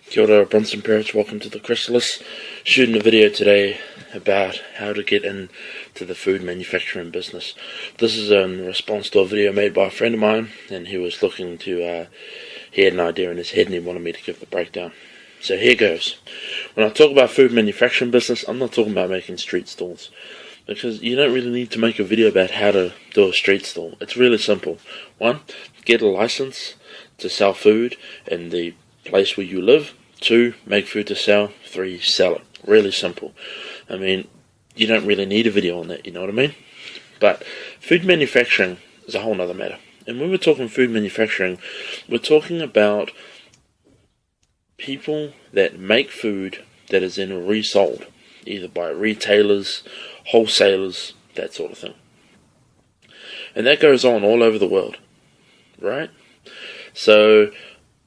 Kia ora, Bronson parents. Welcome to the Chrysalis. Shooting a video today about how to get into the food manufacturing business. This is in response to a video made by a friend of mine, and he was looking to, he had an idea in his head and he wanted me to give the breakdown. So here goes. When I talk about food manufacturing business, I'm not talking about making street stalls, because you don't really need to make a video about how to do a street stall. It's really simple. 1, get a license to sell food in the place where you live. 2, make food to sell. 3, sell it. Really simple. I mean, you don't really need a video on that, you know what I mean? But food manufacturing is a whole other matter. And when we're talking food manufacturing, we're talking about people that make food that is then resold, either by retailers, wholesalers, that sort of thing. And that goes on all over the world, right? So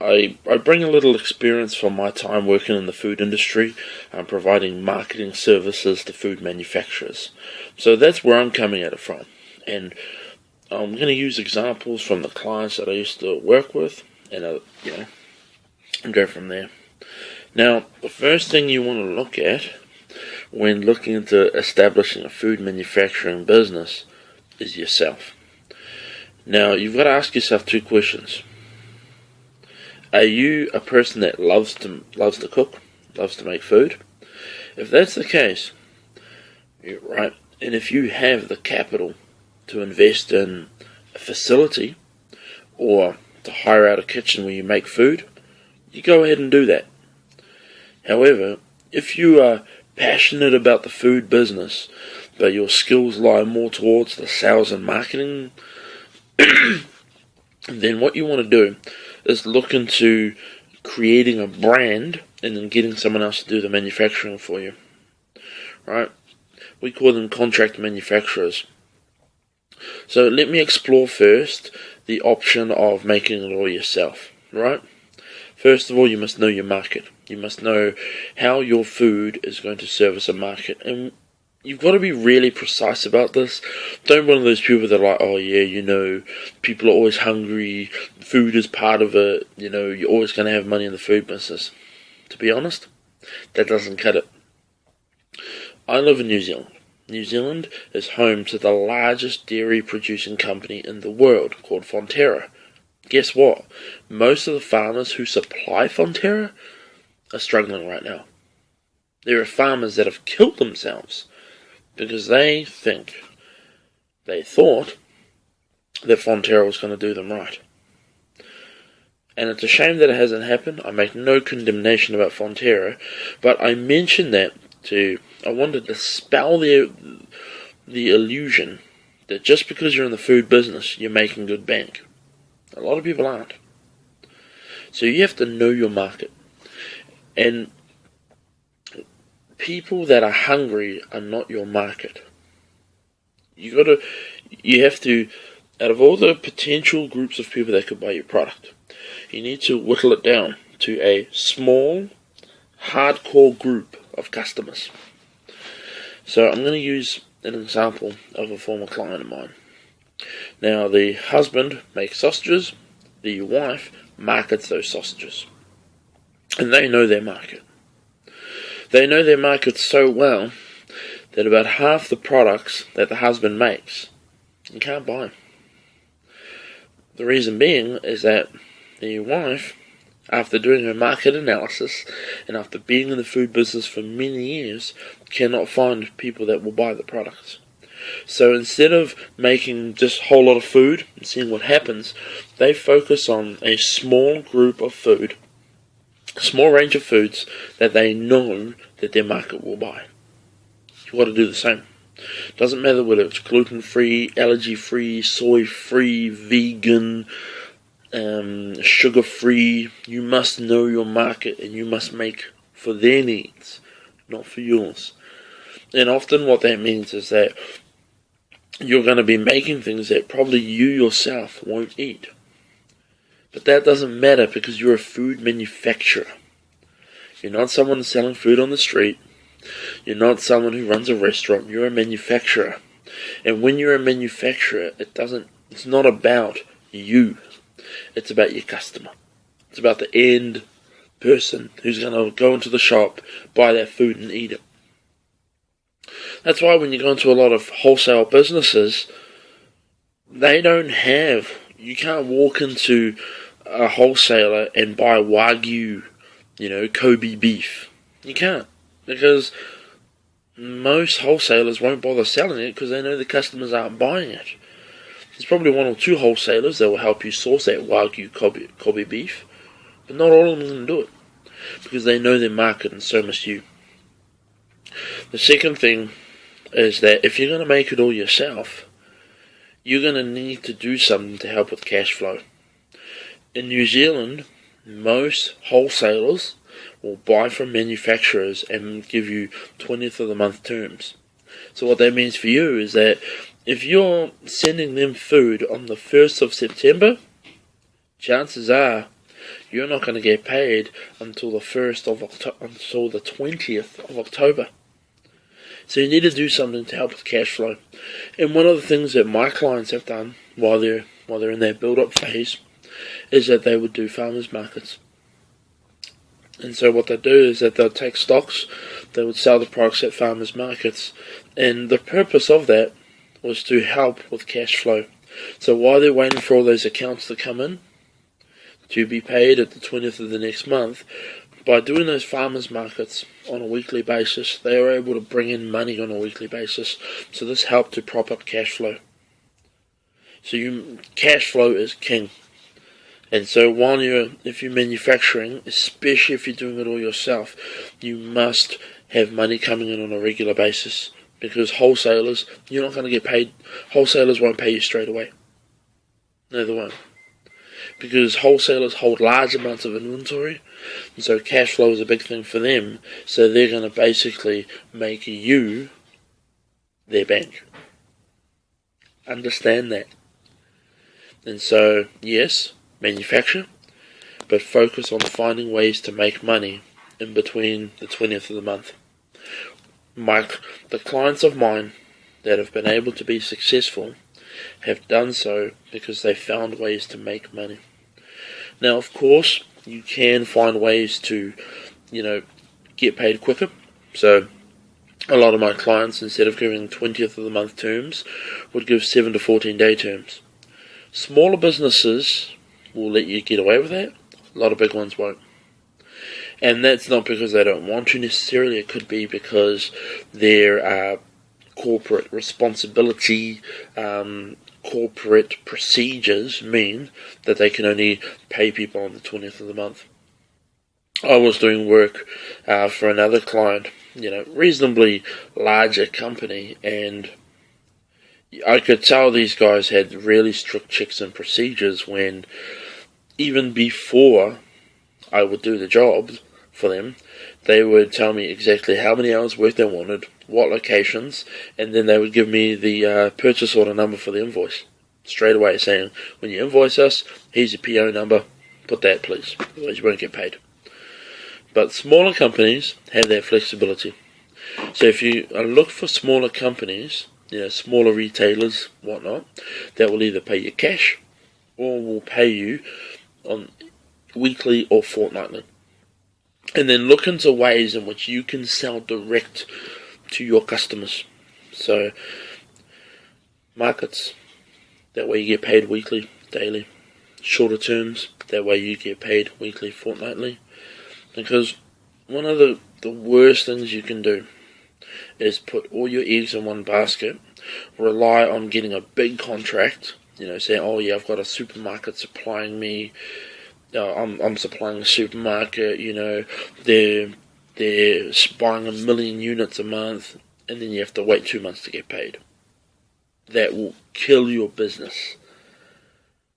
I bring a little experience from my time working in the food industry and providing marketing services to food manufacturers. So that's where I'm coming at it from. And I'm going to use examples from the clients that I used to work with and, and go from there. Now, the first thing you want to look at when looking into establishing a food manufacturing business is yourself. Now, you've got to ask yourself 2 questions. Are you a person that loves to cook, loves to make food? If that's the case, you're right. And if you have the capital to invest in a facility or to hire out a kitchen where you make food, you go ahead and do that. However, if you are passionate about the food business, but your skills lie more towards the sales and marketing, then what you want to do is look into creating a brand and then getting someone else to do the manufacturing for you. Right? We call them contract manufacturers. So let me explore first the option of making it all yourself. Right? First of all, you must know your market. You must know how your food is going to service a market. And you've got to be really precise about this. Don't be one of those people that are like, oh yeah, people are always hungry, food is part of it, you're always going to have money in the food business. To be honest, that doesn't cut it. I live in New Zealand. New Zealand is home to the largest dairy producing company in the world, called Fonterra. Guess what? Most of the farmers who supply Fonterra are struggling right now. There are farmers that have killed themselves because they thought that Fonterra was going to do them right. And it's a shame that it hasn't happened. I make no condemnation about Fonterra, but I mentioned that I wanted to dispel the illusion that just because you're in the food business, you're making good bank. A lot of people aren't. So you have to know your market. And people that are hungry are not your market. You have to, out of all the potential groups of people that could buy your product, you need to whittle it down to a small, hardcore group of customers. So I'm going to use an example of a former client of mine. Now, the husband makes sausages, the wife markets those sausages. And they know their market. They know their market so well that about half the products that the husband makes, you can't buy them. The reason being is that the wife, after doing her market analysis and after being in the food business for many years, cannot find people that will buy the products. So instead of making just a whole lot of food and seeing what happens, they focus on a small group of food, a small range of foods that they know that their market will buy. You got to do the same. Doesn't matter whether it's gluten-free, allergy-free, soy-free, vegan, sugar-free. You must know your market and you must make for their needs, not for yours. And often what that means is that you're going to be making things that probably you yourself won't eat. But that doesn't matter because you're a food manufacturer. You're not someone selling food on the street. You're not someone who runs a restaurant. You're a manufacturer. And when you're a manufacturer, it's not about you. It's about your customer. It's about the end person who's going to go into the shop, buy that food and eat it. That's why when you go into a lot of wholesale businesses, you can't walk into a wholesaler and buy Wagyu, Kobe beef. You can't, because most wholesalers won't bother selling it because they know the customers aren't buying it. There's probably one or two wholesalers that will help you source that Wagyu Kobe beef, but not all of them can do it because they know their market and so must you. The second thing is that if you're going to make it all yourself, you're going to need to do something to help with cash flow. In New Zealand, most wholesalers will buy from manufacturers and give you 20th of the month terms. So what that means for you is that if you're sending them food on the 1st of September, chances are you're not going to get paid until the 20th of October. So you need to do something to help with cash flow. And one of the things that my clients have done while they're in their build-up phase is that they would do farmers markets. And so what they do is that they'll take stocks, they would sell the products at farmers markets, and the purpose of that was to help with cash flow. So while they're waiting for all those accounts to come in to be paid at the 20th of the next month, by doing those farmers markets on a weekly basis, they are able to bring in money on a weekly basis. So this helped to prop up cash flow. So cash flow is king. And so if you're manufacturing, especially if you're doing it all yourself, you must have money coming in on a regular basis. Because wholesalers, you're not going to get paid. Wholesalers won't pay you straight away. No, they won't. Because wholesalers hold large amounts of inventory, and so cash flow is a big thing for them. So they're going to basically make you their bank. Understand that. And so, yes, manufacture, but focus on finding ways to make money in between the 20th of the month. The clients of mine that have been able to be successful have done so because they found ways to make money. Now, of course, you can find ways to, get paid quicker. So, a lot of my clients, instead of giving 20th of the month terms, would give 7 to 14 day terms. Smaller businesses will let you get away with that. A lot of big ones won't. And that's not because they don't want to necessarily. It could be because their corporate responsibility, corporate procedures mean that they can only pay people on the 20th of the month. I was doing work for another client, reasonably larger company, and I could tell these guys had really strict checks and procedures when, even before I would do the job for them, they would tell me exactly how many hours work they wanted, what locations, and then they would give me the purchase order number for the invoice straight away, saying, when you invoice us, here's your PO number, put that please, otherwise you won't get paid. But smaller companies have that flexibility. So if you look for smaller companies, smaller retailers, whatnot, that will either pay you cash or will pay you on weekly or fortnightly. And then look into ways in which you can sell direct to your customers. So, markets, that way you get paid weekly, daily. Shorter terms, that way you get paid weekly, fortnightly. Because one of the worst things you can do is put all your eggs in one basket, rely on getting a big contract, saying, oh yeah, I've got a supermarket supplying me, I'm supplying a supermarket, they're buying 1 million units a month, and then you have to wait 2 months to get paid. That will kill your business.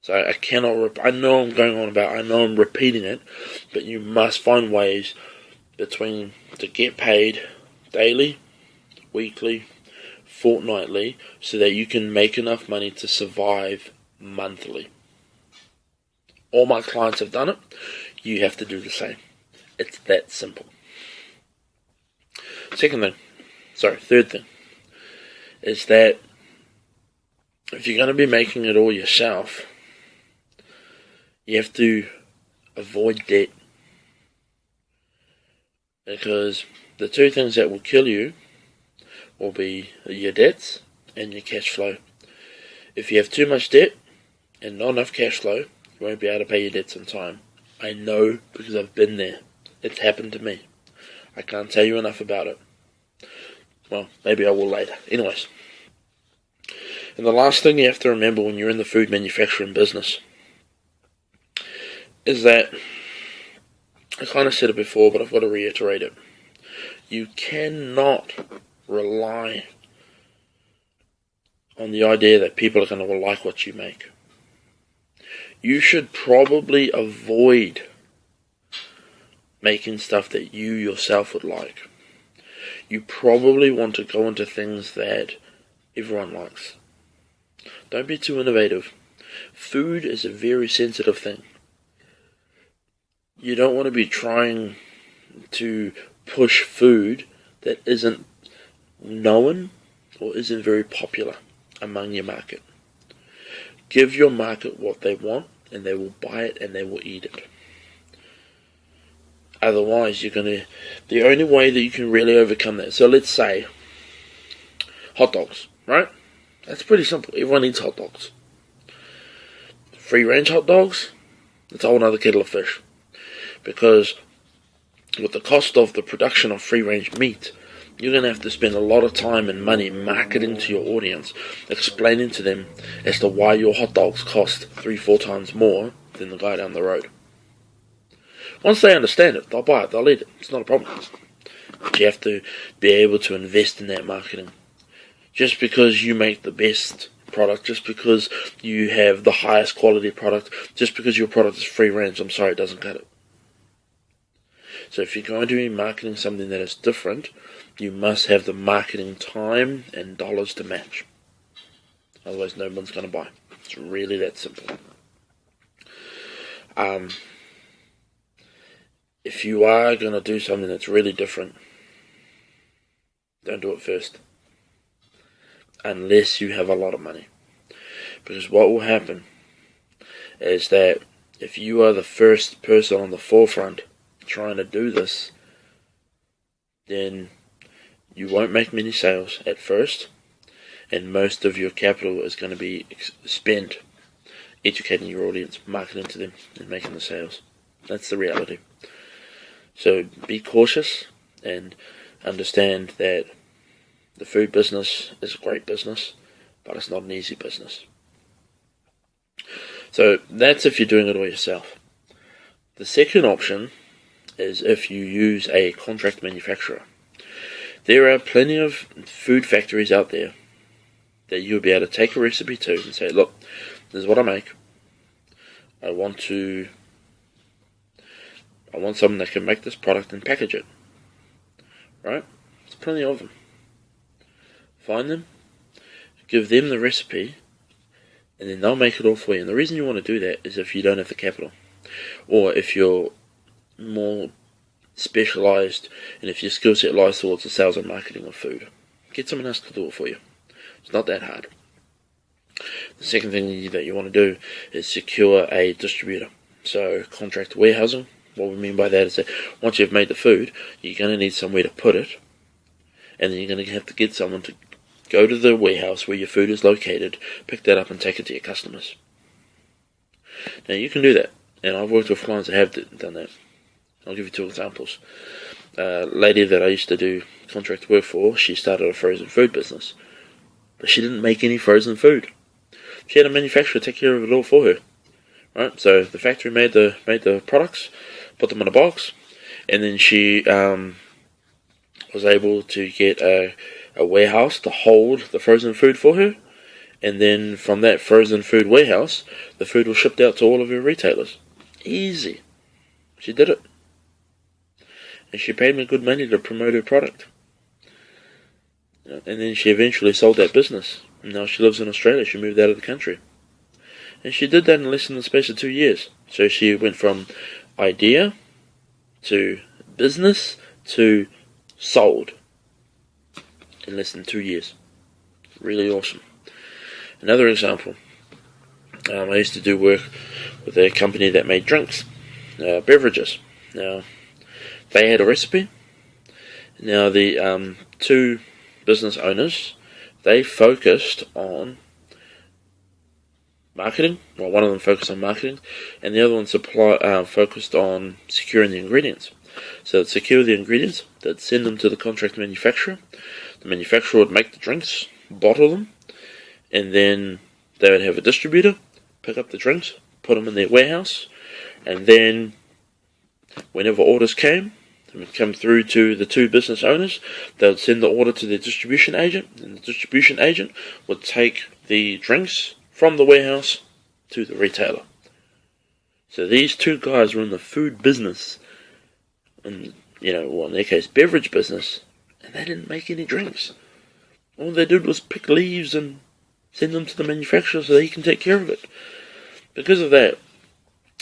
So I know I'm going on about, I know I'm repeating it, but you must find ways to get paid daily, weekly, fortnightly, so that you can make enough money to survive monthly. All my clients have done it. You have to do the same. It's that simple. Third thing, is that if you're going to be making it all yourself, you have to avoid debt. Because the two things that will kill you will be your debts and your cash flow. If you have too much debt and not enough cash flow, you won't be able to pay your debts on time. I know because I've been there. It's happened to me. I can't tell you enough about it. Well, maybe I will later. Anyways. And the last thing you have to remember when you're in the food manufacturing business is that, I kind of said it before, but I've got to reiterate it. You cannot rely on the idea that people are going to like what you make. You should probably avoid making stuff that you yourself would like. You probably want to go into things that everyone likes. Don't be too innovative. Food is a very sensitive thing. You don't want to be trying to push food that isn't known or isn't very popular among your market. Give your market what they want, and they will buy it and they will eat it. Otherwise, the only way that you can really overcome that. So let's say hot dogs, right? That's pretty simple. Everyone eats hot dogs. Free range hot dogs, it's a whole other kettle of fish. Because with the cost of the production of free range meat, you're going to have to spend a lot of time and money marketing to your audience, explaining to them as to why your hot dogs cost 3-4 times more than the guy down the road. Once they understand it, they'll buy it, they'll eat it. It's not a problem. But you have to be able to invest in that marketing. Just because you make the best product, just because you have the highest quality product, just because your product is free range, I'm sorry, it doesn't cut it. So if you're going to be marketing something that is different, you must have the marketing time and dollars to match. Otherwise, no one's going to buy. It's really that simple. If you are going to do something that's really different, don't do it first. Unless you have a lot of money. Because what will happen is that if you are the first person on the forefront trying to do this, then you won't make many sales at first, and most of your capital is going to be spent educating your audience, marketing to them, and making the sales. That's the reality. So be cautious and understand that the food business is a great business, but it's not an easy business. So that's if you're doing it all yourself. The second option is if you use a contract manufacturer. There are plenty of food factories out there that you'll be able to take a recipe to and say, look, this is what I make. I want someone that can make this product and package it. Right? There's plenty of them. Find them, give them the recipe, and then they'll make it all for you. And the reason you want to do that is if you don't have the capital, or if you're more specialised, and if your skill set lies towards the sales and marketing of food, get someone else to do it for you. It's not that hard. The second thing that you want to do is secure a distributor. So contract warehousing. What we mean by that is that once you've made the food, you're going to need somewhere to put it, and then you're going to have to get someone to go to the warehouse where your food is located, pick that up and take it to your customers. Now you can do that, and I've worked with clients that have done that. I'll give you 2 examples. A lady that I used to do contract work for, she started a frozen food business, but she didn't make any frozen food. She had a manufacturer take care of it all for her. Right? So the factory made the products, put them in a box, and then she was able to get a warehouse to hold the frozen food for her, and then from that frozen food warehouse, the food was shipped out to all of her retailers. Easy. She did it. And she paid me good money to promote her product. And then she eventually sold that business. And now she lives in Australia. She moved out of the country. And she did that in less than the space of 2 years. So she went from idea to business to sold in less than 2 years. Really awesome. Another example. I used to do work with a company that made drinks, beverages. Now, they had a recipe, Now the two business owners, they focused on marketing. Well, one of them focused on marketing, and the other one focused on securing the ingredients. So they'd secure the ingredients, they'd send them to the contract manufacturer. The manufacturer would make the drinks, bottle them, and then they would have a distributor pick up the drinks, put them in their warehouse, and then whenever orders came, they would come through to the two business owners. They would send the order to their distribution agent, and the distribution agent would take the drinks from the warehouse to the retailer. So these two guys were in the food business, and in their case, beverage business, and they didn't make any drinks. All they did was pick leaves and send them to the manufacturer so he can take care of it. Because of that,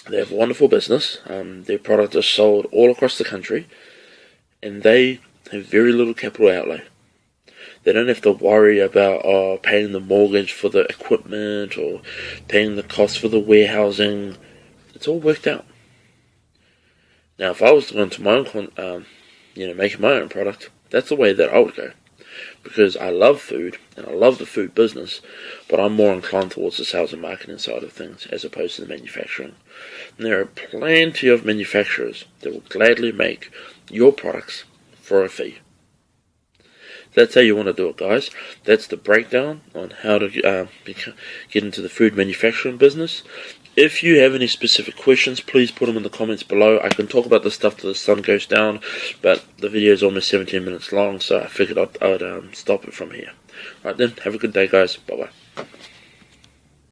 they have a wonderful business. Their product is sold all across the country, and they have very little capital outlay. They don't have to worry about paying the mortgage for the equipment or paying the cost for the warehousing. It's all worked out. Now, if I was to go into my own, making my own product, that's the way that I would go. Because I love food, and I love the food business, but I'm more inclined towards the sales and marketing side of things, as opposed to the manufacturing. And there are plenty of manufacturers that will gladly make your products for a fee. That's how you want to do it, guys. That's the breakdown on how to get into the food manufacturing business. If you have any specific questions, please put them in the comments below. I can talk about this stuff till the sun goes down, but the video is almost 17 minutes long, so I figured I'd stop it from here. Right then, have a good day, guys. Bye-bye.